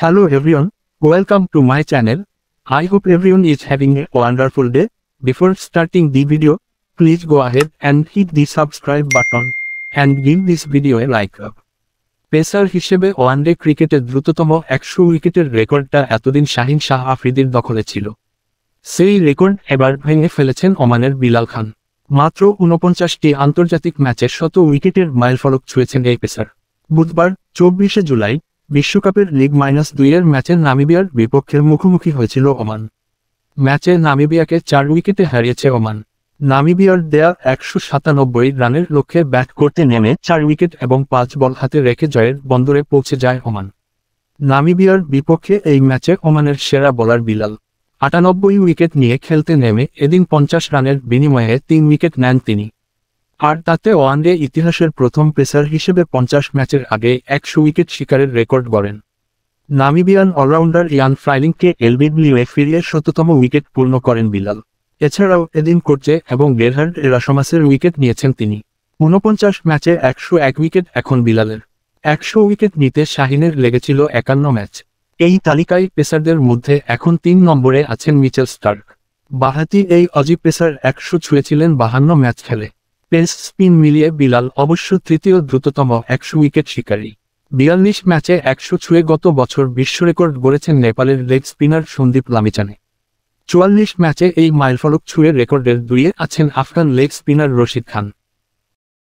Hello everyone, welcome to my channel. I hope everyone is having a wonderful day. Before starting the video, please go ahead and hit the subscribe button and give this video a like up. Pacer হিসেবে one day ক্রিকেটের দ্রুততম 100 উইকেটের রেকর্ডটা এতদিন শাহিন শাহ আফ্রিদির দখলে ছিল। সেই record এবার ভেঙে ফেলেছেন ওমানের বিলাল খান। মাত্র 49টি আন্তর্জাতিক ম্যাচে 100 উইকেটের মাইলফলক ছুঁয়েছেন এই পেসার। বুধবার 24 জুলাই বিশ্বকাপের লিগ -2 এর ম্যাচে নামিবিয়ার বিপক্ষে মুখোমুখি হয়েছিল ওমান। ম্যাচে নামিবিয়াকে 4 উইকেটে হারিয়েছে ওমান। নামিবিয়ার দেয়া 197 রানের লক্ষ্যে ব্যাট করতে নেমে 4 উইকেট এবং 5 বল হাতে রেখে জয়ের বন্দরে পৌঁছে যায় ওমান। নামিবিয়ার বিপক্ষে এই ম্যাচে ওমানের সেরা বোলার বিলাল 98 উইকেট নিয়ে খেলতে নেমে এদিন 50 রানের বিনিময়ে 3 উইকেট নেন তিনি। আর তাতে ওয়ানডে ইতিহাসের প্রথম পেসার হিসেবে 50 ম্যাচের আগে 100 উইকেট শিকারের রেকর্ড গড়েন। নামিবিয়ান অলরাউন্ডার ইয়ান ফ্রাইলিংকে এলবিডব্লিউয়ে ফিরিয়ে 100তম উইকেট পূর্ণ করেন বিলাল। এছাড়াও এদিন কোর্চে এবং গেরহার্ড এরাসমাসের উইকেট নিয়েছেন তিনি। 49 ম্যাচে 101 উইকেট এখন বিলালের। 100 উইকেট নিতে শাহিনের লেগেছিল 51 ম্যাচ। এই তালিকায় পেসারদের মধ্যে এখন 3 নম্বরে আছেন মিচেল স্টার্ক। বাঁহাতি এই অজি পেসার 100 ছুঁয়েছিলেন 52 ম্যাচ খেলে। পেস স্পিন মিলিয়ে বিলাল অবশ্য তৃতীয় দ্রুততম 100 উইকেট শিকারী। 42 ম্যাচে 100 ছুঁয়ে গত বছর বিশ্ব রেকর্ড গড়েছেন নেপালের লেগ স্পিনার সন্দীপ লামিচানে। 44 ম্যাচে এই মাইলফলক ছুঁয়ে রেকর্ডের 2-এ আছেন আফগান লেগ স্পিনার রশিদ খান।